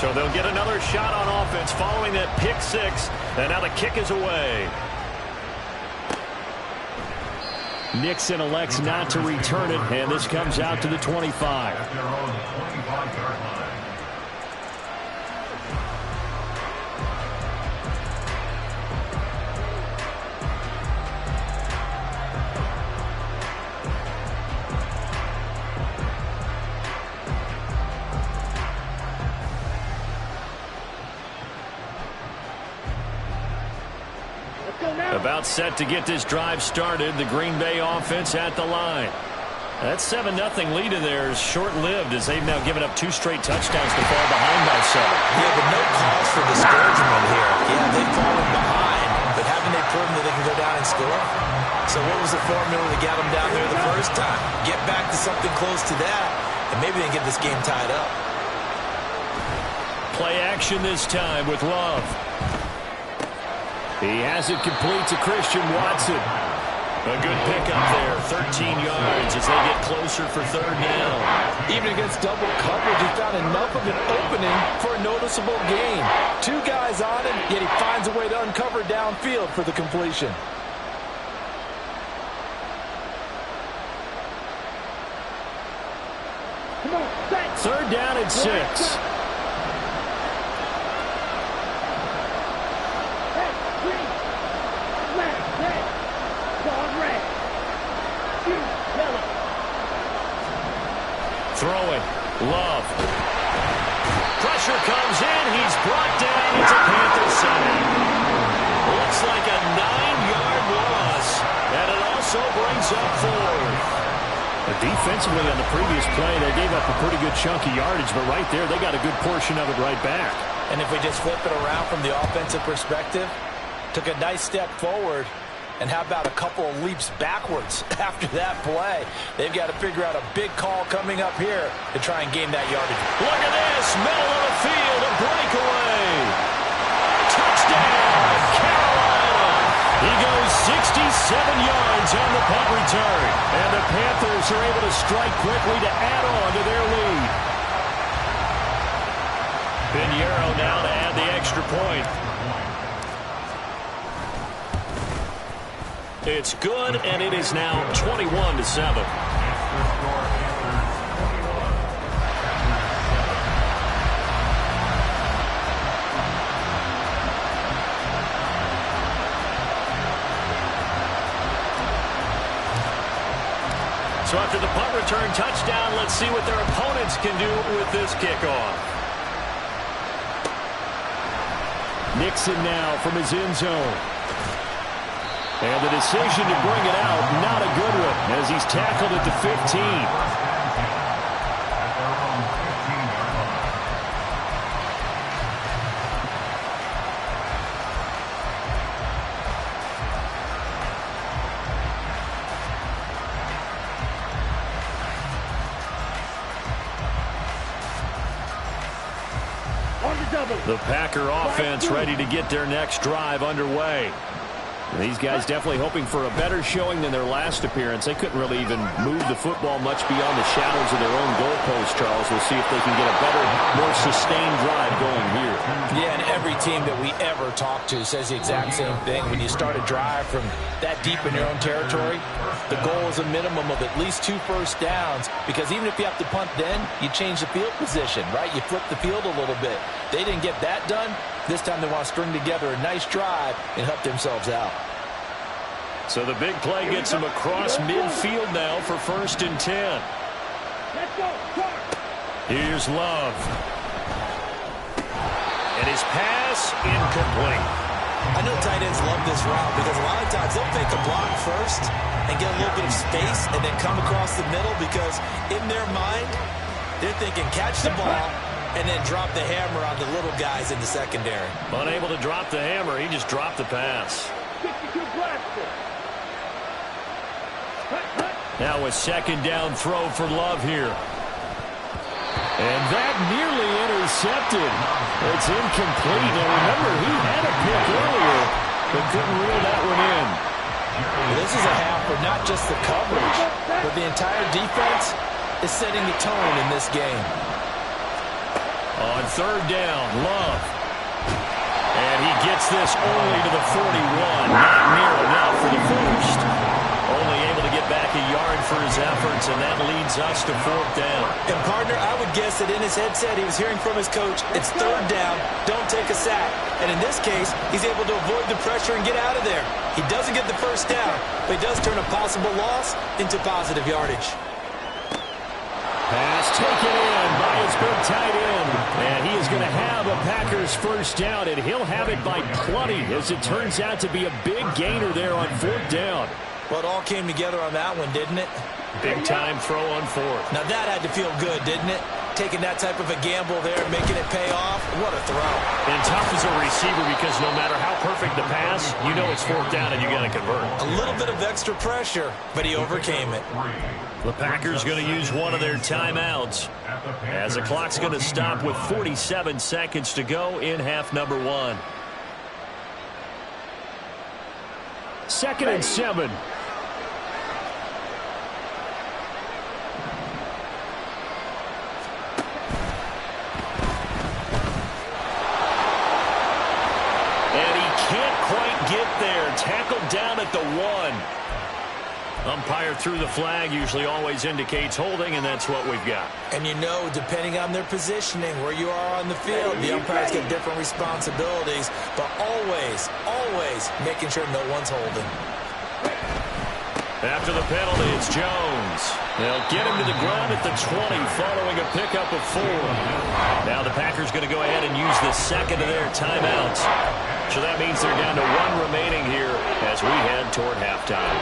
So they'll get another shot on offense following that pick six. And now the kick is away. Nixon elects not to return it, and this comes out to the 25. About set to get this drive started. The Green Bay offense at the line. That 7-0 lead in there is short-lived as they've now given up 2 straight touchdowns to fall behind by 7. Yeah, but no cause for discouragement here. Yeah, they've fallen behind, but haven't they proven that they can go down and score? So what was the formula to get them down there the first time? Get back to something close to that, and maybe they can get this game tied up. Play action this time with Love. He has it complete to Christian Watson. A good pickup there, 13 yards as they get closer for third down. Even against double coverage, he found enough of an opening for a noticeable gain. 2 guys on him, yet he finds a way to uncover downfield for the completion. Third down and 6. Throwing. Love. Pressure comes in. He's brought down. It's a Panther sack. Looks like a 9-yard loss. And it also brings up 4. Defensively on the previous play, they gave up a pretty good chunk of yardage, but right there, they got a good portion of it right back. And if we just flip it around from the offensive perspective, took a nice step forward, and how about a couple of leaps backwards after that play? They've got to figure out a big call coming up here to try and gain that yardage. Look at this, middle of the field, a breakaway. Touchdown, Carolina. He goes 67 yards on the punt return. And the Panthers are able to strike quickly to add on to their lead. Pinheiro now to add the extra point. It's good, and it is now 21-7. So after the punt return touchdown, let's see what their opponents can do with this kickoff. Nixon now from his end zone. And the decision to bring it out, not a good one, as he's tackled at the 15. The Packer offense ready to get their next drive underway. These guys definitely hoping for a better showing than their last appearance. They couldn't really even move the football much beyond the shadows of their own goalpost, Charles. We'll see if they can get a better, more sustained drive going here. Yeah, and every team that we ever talk to says the exact same thing. When you start a drive from that deep in your own territory, the goal is a minimum of at least 2 first downs, because even if you have to punt then, you change the field position, right? You flip the field a little bit. They didn't get that done. This time they want to string together a nice drive and help themselves out. So the big play gets them across midfield now for 1st and 10. Here's Love. And his pass incomplete. I know tight ends love this route because a lot of times they'll take a block first and get a little bit of space and then come across the middle, because in their mind, they're thinking catch the ball and then drop the hammer on the little guys in the secondary. Unable to drop the hammer, he just dropped the pass. Now a 2nd down throw for Love here. And that nearly intercepted. It's incomplete. Now remember, he had a pick earlier, but couldn't reel that one in. Well, this is a half for not just the coverage, but the entire defense is setting the tone in this game. On third down, Love. And he gets this only to the 41. Not near enough for the first. Only able to get back a yard for his efforts, and that leads us to fourth down. And, partner, I would guess that in his headset he was hearing from his coach, it's third down, don't take a sack. And in this case, he's able to avoid the pressure and get out of there. He doesn't get the first down, but he does turn a possible loss into positive yardage. Pass taken in by his big tight end. And he is going to have a Packers first down, and he'll have it by plenty, as it turns out to be a big gainer there on fourth down. Well, it all came together on that one, didn't it? Big-time throw on fourth. Now that had to feel good, didn't it? Taking that type of a gamble there, making it pay off. What a throw. And tough as a receiver, because no matter how perfect the pass, you know it's fourth down and you got to convert. A little bit of extra pressure, but he overcame it. The Packers going to use one of their timeouts, as the clock's going to stop with 47 seconds to go in half number one. 2nd and 7. Get there, tackled down at the 1. Umpire threw the flag, usually always indicates holding, and that's what we've got. And you know, depending on their positioning, where you are on the field, the umpires get different responsibilities, but always, always making sure no one's holding. After the penalty, it's Jones. They'll get him to the ground at the 20 following a pickup of 4. Now the Packers going to go ahead and use the second of their timeouts. So that means they're down to 1 remaining here as we head toward halftime.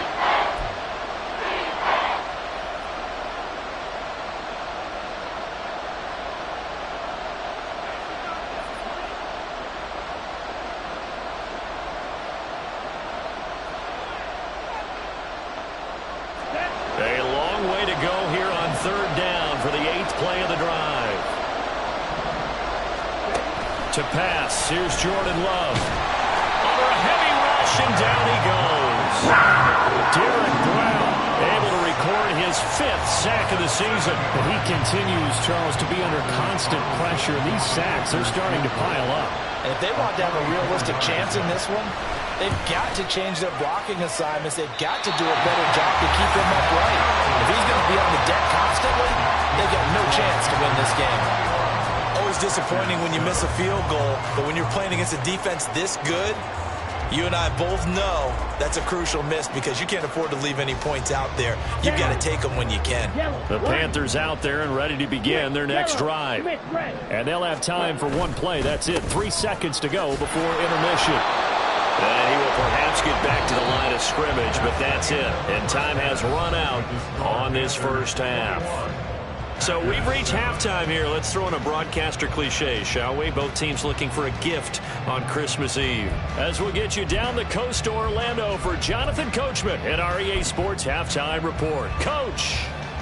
A long way to go here on third down for the 8th play of the drive. To pass, here's Jordan Love. Under a heavy rush, and down he goes. Derek Brown able to record his 5th sack of the season. But he continues, Charles, to be under constant pressure. These sacks, they're starting to pile up. And if they want to have a realistic chance in this one, they've got to change their blocking assignments. They've got to do a better job to keep him upright. If he's going to be on the deck constantly, they've got no chance to win this game. Always disappointing when you miss a field goal, but when you're playing against a defense this good, you and I both know that's a crucial miss because you can't afford to leave any points out there. You've got to take them when you can. The Panthers out there and ready to begin their next drive. And they'll have time for one play. That's it. 3 seconds to go before intermission. And he will perhaps get back to the line of scrimmage, but that's it. And time has run out on this first half. So we've reached halftime here. Let's throw in a broadcaster cliche, shall we? Both teams looking for a gift on Christmas Eve. As we'll get you down the coast to Orlando for Jonathan Coachman at our EA Sports Halftime Report. Coach!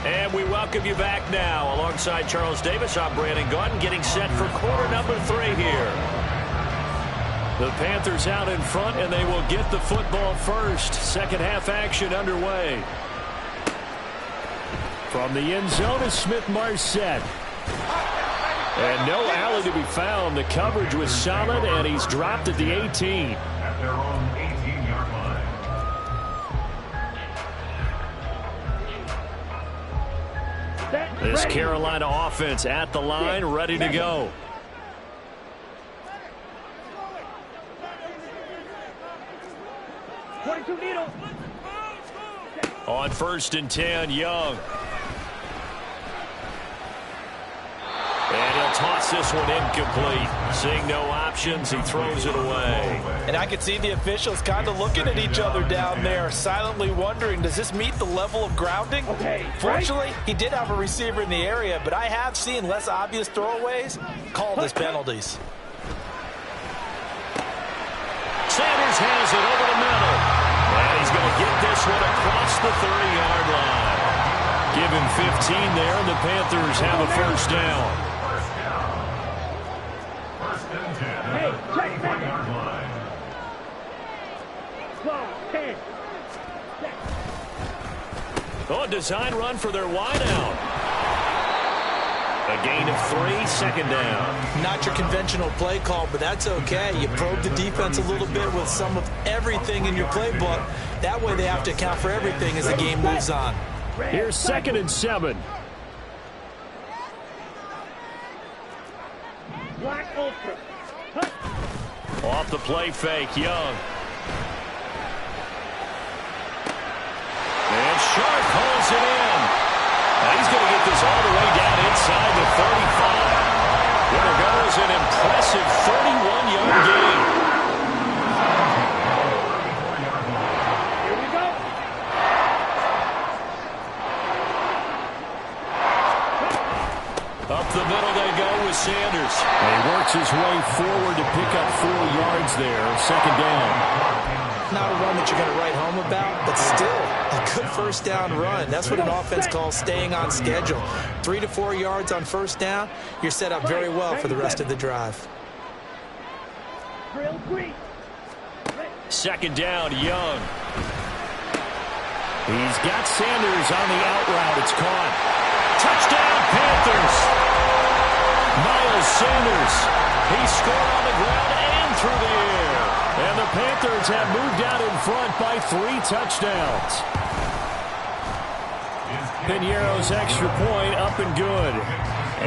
And we welcome you back now. Alongside Charles Davis, I'm Brandon Gaudin, getting set for quarter number 3 here. The Panthers out in front, and they will get the football first. Second half action underway. From the end zone is Smith-Marset. And no alley to be found. The coverage was solid, and he's dropped at the 18. At their own 18-yard line. This Carolina offense at the line, ready to go. On 1st and 10, Young. And he'll toss this one incomplete. Seeing no options, he throws it away. And I could see the officials kind of looking at each other down there, silently wondering, does this meet the level of grounding? Fortunately, he did have a receiver in the area, but I have seen less obvious throwaways called as penalties. Sanders has it over the middle. And he's going to get this one across the 30-yard line. Give him 15 there, and the Panthers have a first down. Hey, check back. Oh, a design run for their wideout. A A gain of 3, second down. Not your conventional play call, but that's okay. You probe the defense a little bit with some of everything in your playbook. That way they have to account for everything as the game moves on. Here's 2nd and 7. Off the play fake, Young. And Sharp pulls it in. Now he's going to get this all the way down inside the 35. There goes an impressive 31-yard gain. Here we go. Up the middle they go with Sanders. And he works his way forward to pick up 4 yards there. 2nd down. Not a run that you're going to write home about, but still a good first down run. That's what an offense calls staying on schedule. 3 to 4 yards on first down, you're set up very well for the rest of the drive. 2nd down, Young. He's got Sanders on the out route. It's caught. Touchdown, Panthers. Miles Sanders. He scored on the ground and through the air. And the Panthers have moved out in front by 3 touchdowns. Piñeiro's extra point up and good.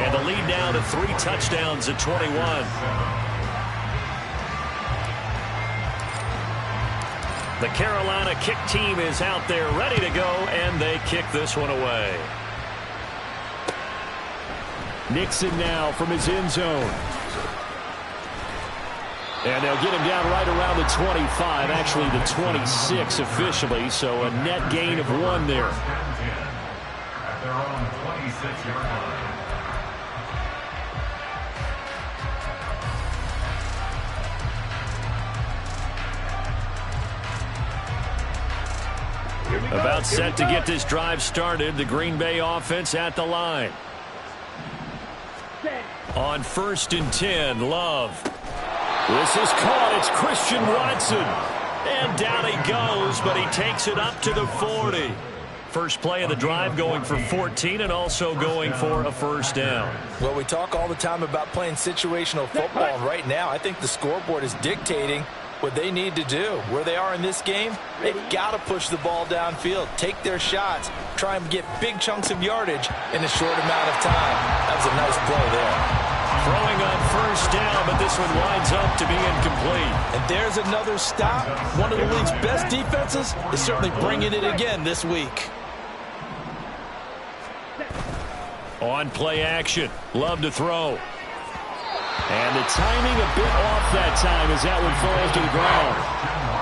And the lead now to 3 touchdowns at 21. The Carolina kick team is out there ready to go, and they kick this one away. Nixon now from his end zone. And they'll get him down right around the 25, actually the 26 officially, so a net gain of 1 there. At their own 26-yard line. About set to get this drive started. The Green Bay offense at the line. On 1st and 10, Love. This is caught. It's Christian Watson. And down he goes, but he takes it up to the 40. First play of the drive going for 14 and also going for a first down. Well, we talk all the time about playing situational football, and right now I think the scoreboard is dictating what they need to do. Where they are in this game, they've got to push the ball downfield, take their shots, try and get big chunks of yardage in a short amount of time. That was a nice play there. Throwing on first down, but this one winds up to be incomplete. And there's another stop. One of the league's best defenses is certainly bringing it again this week. On play action, Love to throw. And the timing a bit off that time as that one falls to the ground.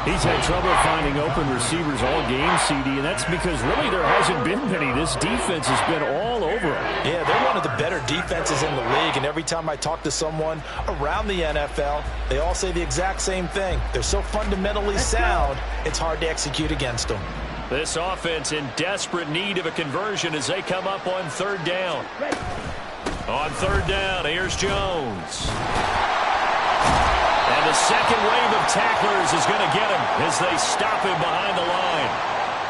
He's had trouble finding open receivers all game, CD, and that's because really there hasn't been many. This defense has been all over him. Yeah, they're one of the better defenses in the league, and every time I talk to someone around the NFL, they all say the exact same thing. They're so fundamentally sound, it's hard to execute against them. This offense in desperate need of a conversion as they come up on 3rd down. On 3rd down, here's Jones. And the second wave of tacklers is going to get him as they stop him behind the line.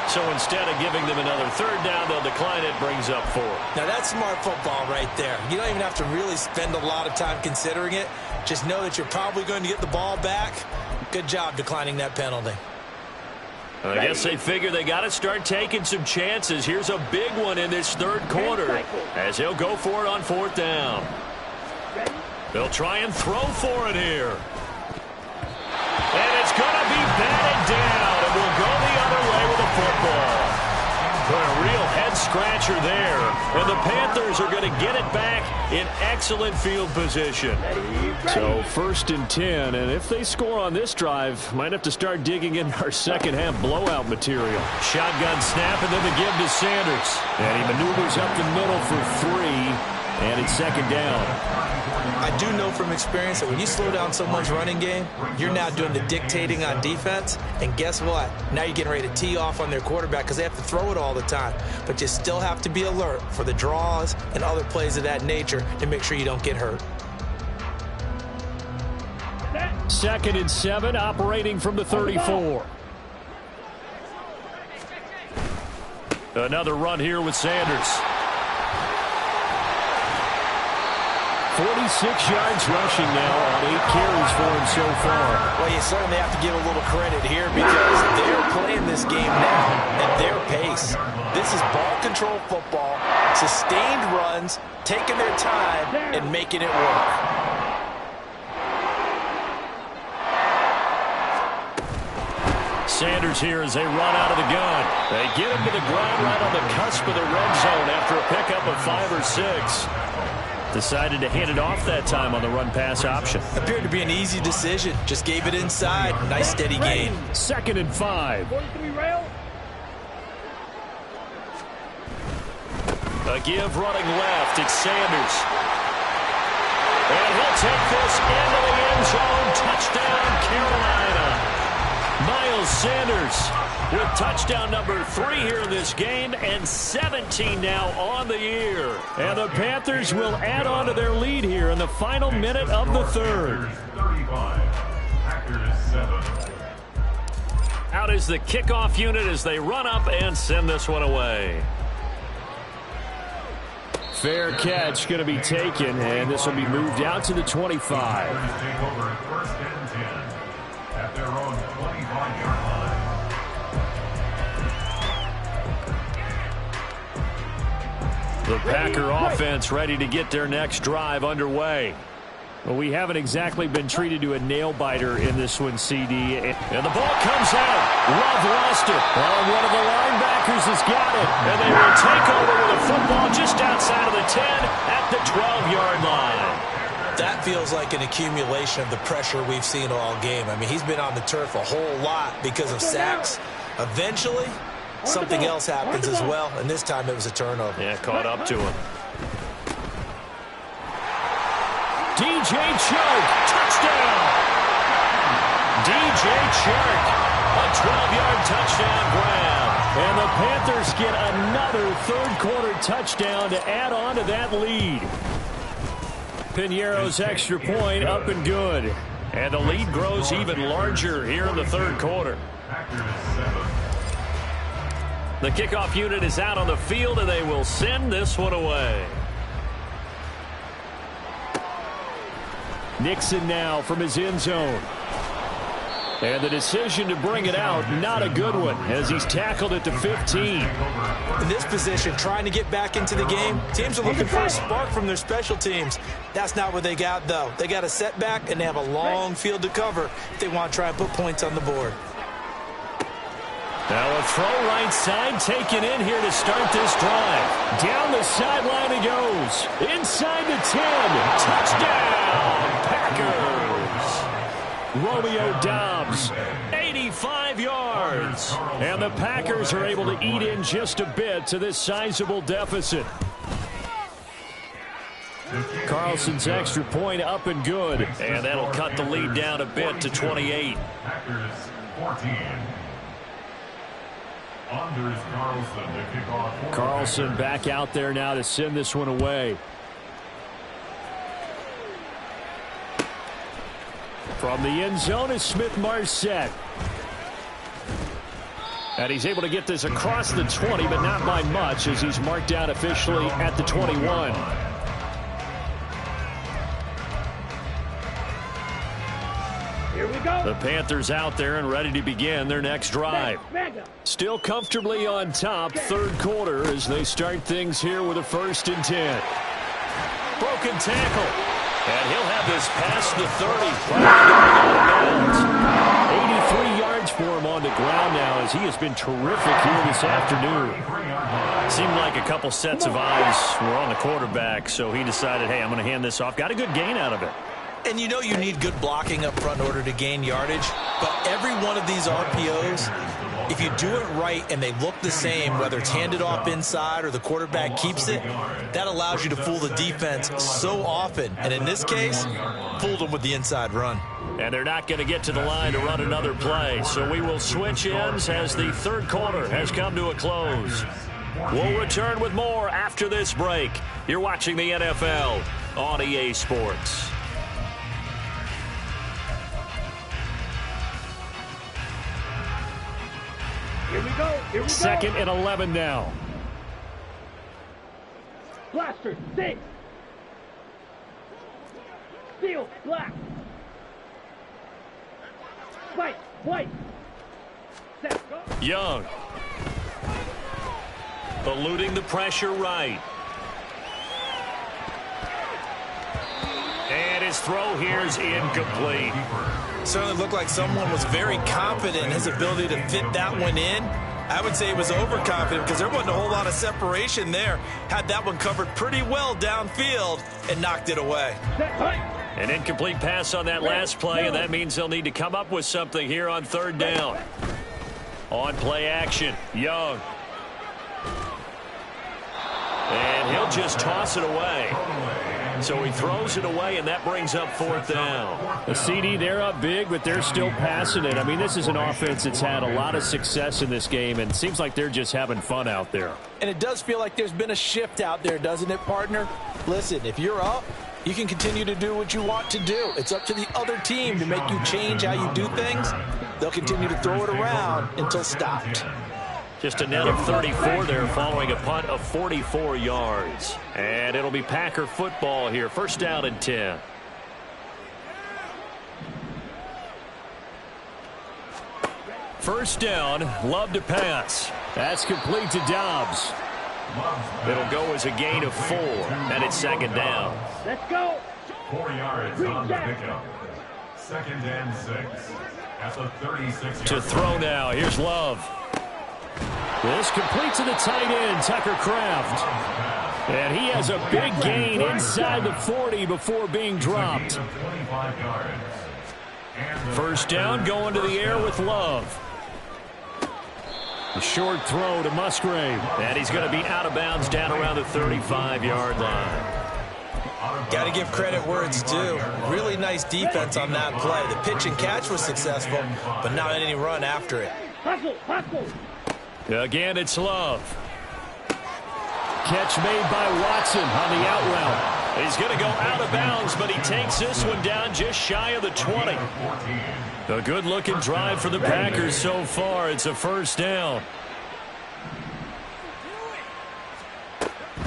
So instead of giving them another 3rd down, they'll decline it, brings up 4. Now that's smart football right there. You don't even have to really spend a lot of time considering it. Just know that you're probably going to get the ball back. Good job declining that penalty. I guess they figure they got to start taking some chances. Here's a big one in this 3rd quarter as he'll go for it on 4th down. They'll try and throw for it here. And it's going to be batted down, and we'll go the other way with the football. But a real head-scratcher there. And the Panthers are going to get it back in excellent field position. So 1st and 10, and if they score on this drive, might have to start digging in our second-half blowout material. Shotgun snap, and then the give to Sanders. And he maneuvers up the middle for 3, and it's 2nd down. I do know from experience that when you slow down someone's running game, you're now doing the dictating on defense. And guess what? Now you're getting ready to tee off on their quarterback because they have to throw it all the time. But you still have to be alert for the draws and other plays of that nature to make sure you don't get hurt. 2nd and 7, operating from the 34. Another run here with Sanders. 46 yards rushing now on 8 carries for him so far. Well, you certainly have to give a little credit here because they're playing this game now at their pace. This is ball control football, sustained runs, taking their time and making it work. Sanders here as they run out of the gun. They get him to the ground right on the cusp of the red zone after a pickup of 5 or 6. Decided to hand it off that time on the run-pass option. Appeared to be an easy decision. Just gave it inside. Nice steady gain. 2nd and 5. A give running left. It's Sanders. And he'll take this into the end zone. Touchdown, Carolina. Miles Sanders with touchdown number 3 here in this game and 17 now on the year. And the Panthers will add on to their lead here in the final minute of the third. 35, Packers 7. Out is the kickoff unit as they run up and send this one away. Fair catch going to be taken, and this will be moved out to the 25. Take over at 1st and 10 at their own 25-yard line. The Packer offense ready to get their next drive underway. Well, we haven't exactly been treated to a nail-biter in this one, CD. And the ball comes out. Love lost it. Well, one of the linebackers has got it. And they will take over with a football just outside of the 10 at the 12-yard line. That feels like an accumulation of the pressure we've seen all game. I mean, he's been on the turf a whole lot because of sacks. Eventually, something else happens as well, and this time it was a turnover. Yeah, caught up to him. DJ Chark, touchdown! DJ Chark, a 12-yard touchdown grab. And the Panthers get another third-quarter touchdown to add on to that lead. Piñeiro's extra point up and good. And the lead grows even larger here in the third quarter. The kickoff unit is out on the field, and they will send this one away. Nixon now from his end zone. And the decision to bring it out, not a good one, as he's tackled at the 15. In this position, trying to get back into the game, teams are looking for a spark from their special teams. That's not what they got, though. They got a setback, and they have a long field to cover if they want to try and put points on the board. Now a throw right side taken in here to start this drive. Down the sideline he goes. Inside the 10. Touchdown, Packers. Romeo Doubs, 85 yards. And the Packers are able to eat in just a bit to this sizable deficit. Carlson's extra point up and good. And that'll cut the lead down a bit to 28. Packers 14. Anders Carlson to kick off. Carlson back out there now to send this one away. From the end zone is Smith-Marset. And he's able to get this across the 20, but not by much, as he's marked down officially at the 21. Here we go. The Panthers out there and ready to begin their next drive. Still comfortably on top, third quarter, as they start things here with a 1st and 10. Broken tackle. And he'll have this past the 30. 83 yards for him on the ground now, as he has been terrific here this afternoon. Seemed like a couple sets of eyes were on the quarterback, so he decided, hey, I'm going to hand this off. Got a good gain out of it. And you know you need good blocking up front in order to gain yardage, but every one of these RPOs, if you do it right and they look the same, whether it's handed off inside or the quarterback keeps it, that allows you to fool the defense so often. And in this case, fooled them with the inside run. And they're not going to get to the line to run another play, so we will switch ends as the third quarter has come to a close. We'll return with more after this break. You're watching the NFL on EA Sports. Here we go. Here we go. 2nd and 11 now. Blaster, 6. Yellow, black. White, white. Set, go. Young. Eluding the pressure right. And his throw here is incomplete. Certainly looked like someone was very confident in his ability to fit that one in. I would say he was overconfident because there wasn't a whole lot of separation there. Had that one covered pretty well downfield and knocked it away. An incomplete pass on that last play, and that means they'll need to come up with something here on third down. On play action, Young. And he'll just toss it away. So he throws it away, and that brings up fourth down. The CD, they're up big, but they're still passing it. I mean, this is an offense that's had a lot of success in this game, and it seems like they're just having fun out there. And it does feel like there's been a shift out there, doesn't it, partner? Listen, if you're up, you can continue to do what you want to do. It's up to the other team to make you change how you do things. They'll continue to throw it around until stopped. Just a net of 34 there following a punt of 44 yards. And it'll be Packer football here. First down and 10. First down, Love to pass. That's complete to Dobbs. It'll go as a gain of 4, and it's second down. Let's go. 4 yards on the pickup. Second and 6 at the 36. To throw now, here's Love. This complete to the tight end, Tucker Kraft. And he has a big gain inside the 40 before being dropped. First down, going to the air with Love. A short throw to Musgrave. And he's going to be out of bounds down around the 35-yard line. Got to give credit where it's due. Really nice defense on that play. The pitch and catch was successful, but not any run after it. Hustle, hustle. Again, it's Love. Catch made by Watson on the out route. He's going to go out of bounds, but he takes this one down just shy of the 20. A good-looking drive for the Packers so far. It's a first down.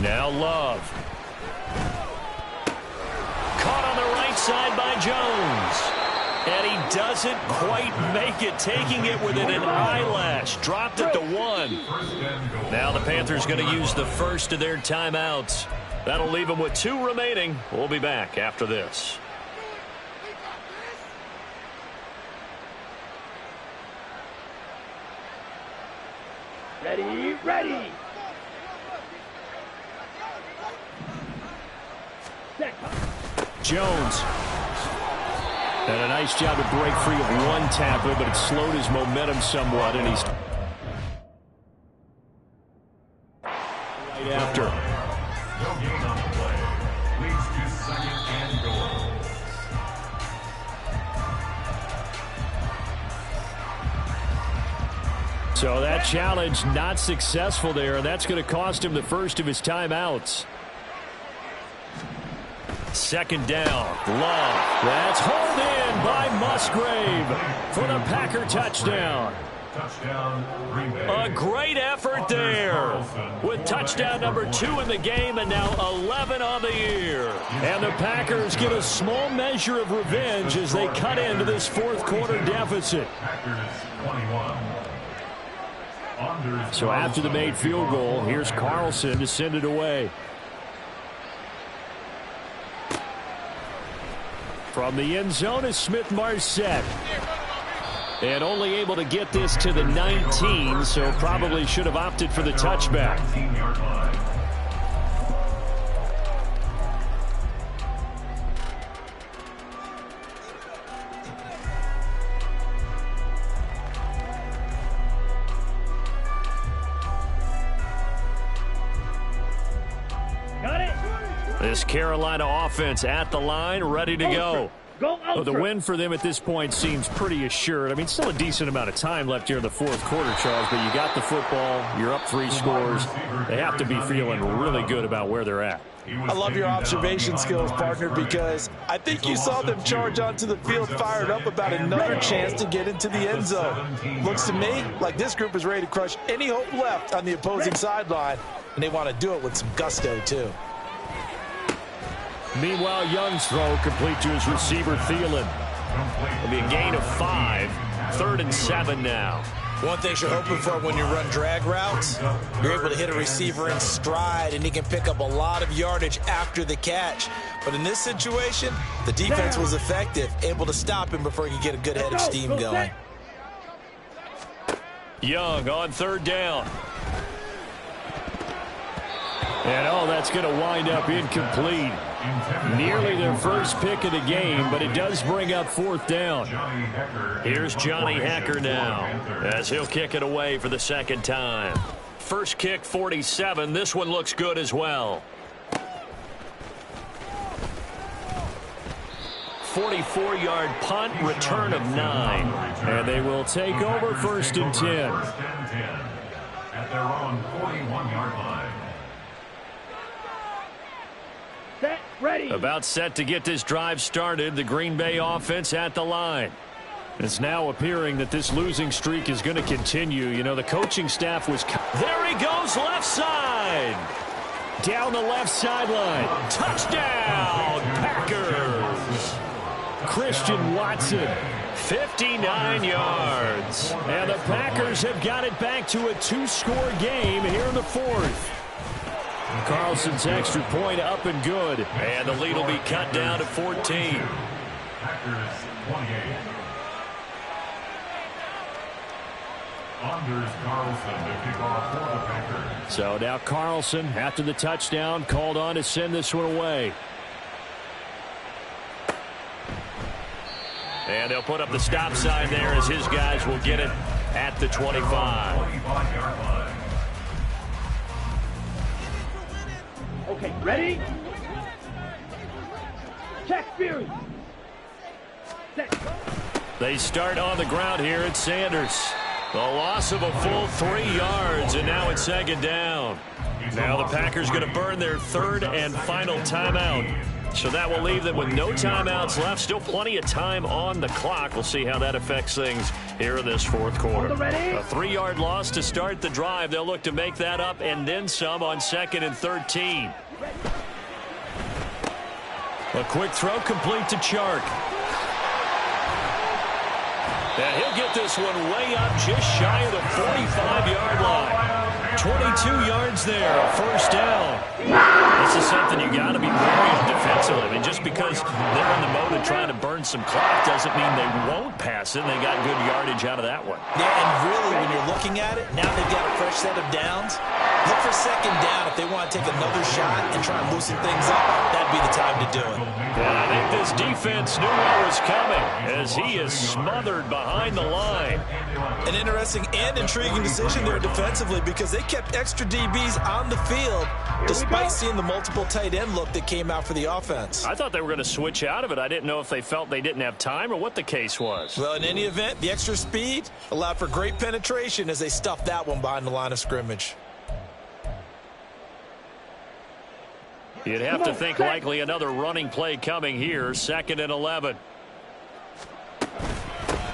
Now Love. Caught on the right side by Jones. And he doesn't quite make it, taking it within an eyelash. Dropped it to 1. Now the Panthers going to use the first of their timeouts. That'll leave them with 2 remaining. We'll be back after this. Ready, ready. Set. Jones. And a nice job to break free of one tackle, but it slowed his momentum somewhat, and he's right after. No gain on the play. Leads to second and goal. So that challenge not successful there, and that's going to cost him the first of his timeouts. Second down, Love. That's hauled in by Musgrave for the Packer touchdown. Touchdown, Green Bay. A great effort there with touchdown number 2 in the game and now 11 on the year. And the Packers get a small measure of revenge as they cut into this fourth quarter deficit. So after the made field goal, here's Carlson to send it away. From the end zone is Smith-Marset. And only able to get this to the 19, so probably should have opted for the touchback. Got it. This Carolina offense at the line, ready to go. Go Well, the win for them at this point seems pretty assured. I mean, still a decent amount of time left here in the fourth quarter, Charles, but you got the football, you're up 3 scores. They have to be feeling really good about where they're at. I love your observation skills, partner, because I think you saw them charge onto the field fired up about another chance to get into the end zone. Looks to me like this group is ready to crush any hope left on the opposing sideline, and they want to do it with some gusto, too. Meanwhile, Young's throw complete to his receiver, Thielen. It'll be a gain of 5. 3rd and 7 now. One thing you're hoping for when you run drag routes, you're able to hit a receiver in stride, and he can pick up a lot of yardage after the catch. But in this situation, the defense was effective, able to stop him before he could get a good head of steam going. Young on 3rd down. And, oh, that's going to wind up incomplete. Nearly their first pick of the game, but it does bring up 4th down. Here's Johnny Hekker now, as he'll kick it away for the 2nd time. First kick, 47. This one looks good as well. 44-yard punt, return of 9. And they will take over 1st and 10. At their own 41-yard line. Set, ready. About set to get this drive started. The Green Bay offense at the line. It's now appearing that this losing streak is going to continue. You know, the coaching staff was... There he goes, left side. Down the left sideline. Touchdown, Packers. Christian Watson. 59 yards. And the Packers have got it back to a 2-score game here in the 4th. Carlson's extra point up and good. And the lead will be cut down to 14. Packers 28. Anders Carlson to kick off for the Packers. So now Carlson, after the touchdown, called on to send this one away. And they'll put up the stop sign there as his guys will get it at the 25. 25-yard line. Okay, ready? Check Fury. Set. They start on the ground here at Sanders. The loss of a full 3 yards, and now it's 2nd down. Now the Packers going to burn their 3rd and final timeout. So that will leave them with no timeouts left. Still plenty of time on the clock. We'll see how that affects things here in this 4th quarter. A 3-yard loss to start the drive. They'll look to make that up and then some on 2nd and 13. A quick throw complete to Chark. And he'll get this one way up just shy of the 45-yard line. 22 yards there, 1st down. This is something you got to be wary of defensively. I mean, just because they're in the mode of trying to burn some clock doesn't mean they won't pass it. They got good yardage out of that one. Yeah, and really, when you're looking at it, now they've got a fresh set of downs. Look for 2nd down if they want to take another shot and try and loosen things up. That'd be the time to do it. And I think this defense knew what was coming as he is smothered behind the line. An interesting and intriguing decision there defensively because they kept extra DBs on the field despite seeing the multiple tight end look that came out for the offense. I thought they were going to switch out of it. I didn't know if they felt they didn't have time or what the case was. Well, in any event, the extra speed allowed for great penetration as they stuffed that one behind the line of scrimmage. You'd have to think likely another running play coming here. 2nd and 11.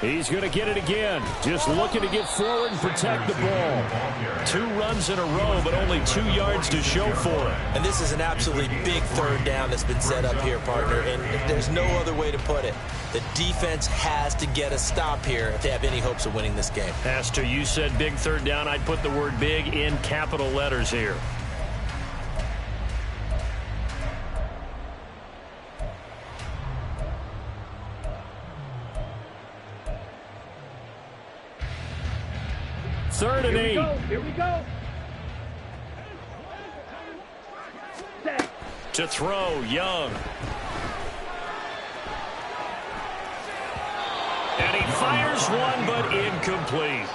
He's going to get it again. Just looking to get forward and protect the ball. 2 runs in a row, but only 2 yards to show for it. And this is an absolutely big 3rd down that's been set up here, partner. And there's no other way to put it. The defense has to get a stop here if they have any hopes of winning this game. Pastor, you said big 3rd down. I'd put the word big in capital letters here. Third and 8. Here we go. Set. To throw, Young. And he fires one, but incomplete.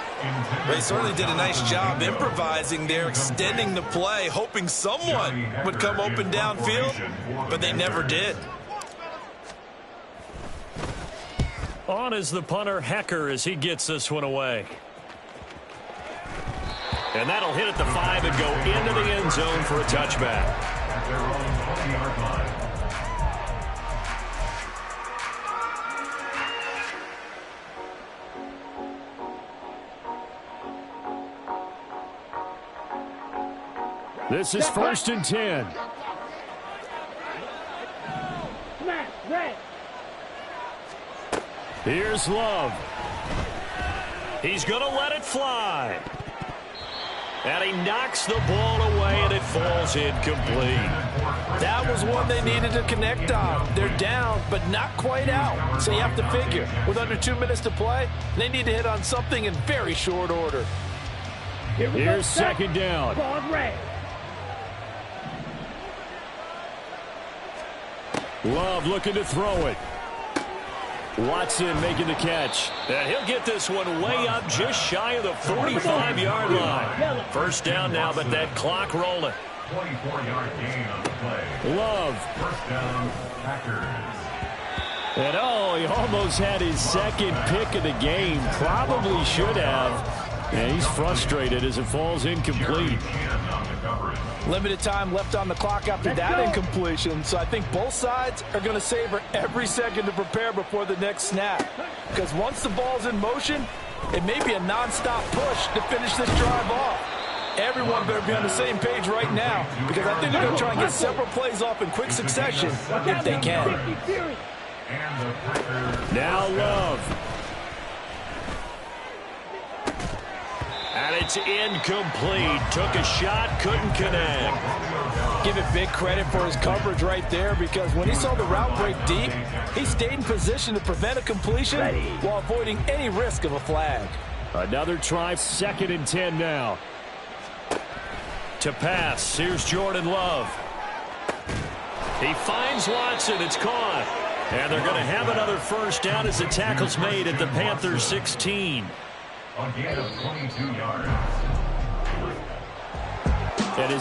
They certainly did a nice job improvising there, extending the play, hoping someone would come open downfield, but they never did. On is the punter, Hekker, as he gets this one away. And that'll hit at the 5 and go into the end zone for a touchback. At their own 20-yard line. This is 1st and 10. Red. Here's Love. He's going to let it fly. And he knocks the ball away, and it falls incomplete. That was one they needed to connect on. They're down, but not quite out. So you have to figure, with under 2 minutes to play, they need to hit on something in very short order. Here's second down. Ball's red. Love looking to throw it. Watson making the catch. And he'll get this one way up just shy of the 45-yard line. First down now, but that clock rolling. 24-yard gain on the play. Love. First down, Packers. And he almost had his second pick of the game. Probably should have. And he's frustrated as it falls incomplete. Limited time left on the clock after that incompletion, so I think both sides are going to savor every second to prepare before the next snap. Because once the ball's in motion, it may be a nonstop push to finish this drive off. Everyone better be on the same page right now, because I think they're going to try and get several plays off in quick succession if they can. Now Love. And it's incomplete. Took a shot, couldn't connect. Give it big credit for his coverage right there, because when he saw the route break deep, he stayed in position to prevent a completion while avoiding any risk of a flag. Another try, 2nd and 10 now. To pass, here's Jordan Love. He finds Watson, it's caught. And they're going to have another first down as the tackle's made at the Panthers 16. A gain of 22 yards. That is